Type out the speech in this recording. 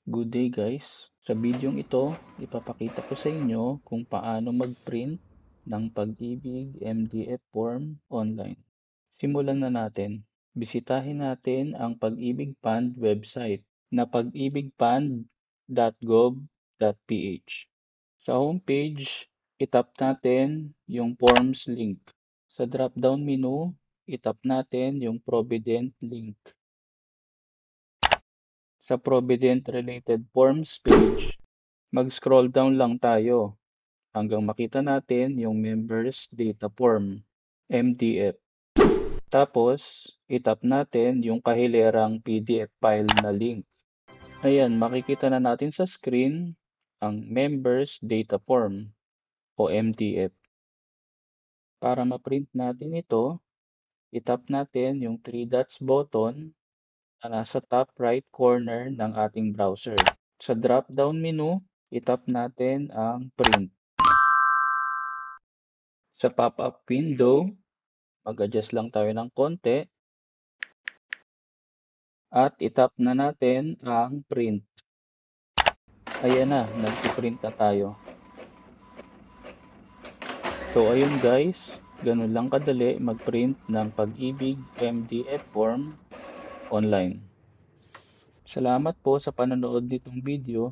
Good day guys! Sa bidyong ito, ipapakita ko sa inyo kung paano mag-print ng Pag-ibig MDF form online. Simulan na natin. Bisitahin natin ang Pag-ibig Fund website na pag-ibigfund.gov.ph. Sa homepage, itap natin yung forms link. Sa drop-down menu, itap natin yung Provident link. Sa Provident Related Forms page, mag-scroll down lang tayo hanggang makita natin yung Members Data Form, MDF. Tapos, itap natin yung kahilerang PDF file na link. Ayan, makikita na natin sa screen ang Members Data Form o MDF. Para ma-print natin ito, itap natin yung 3 dots button na nasa top right corner ng ating browser. Sa drop-down menu, itap natin ang Print. Sa pop-up window, mag-adjust lang tayo ng konti at itap na natin ang Print. Ayan na, nag-print na tayo. So ayun guys, ganun lang kadali mag-print ng Pag-ibig MDF form online. Salamat po sa panonood nitong video.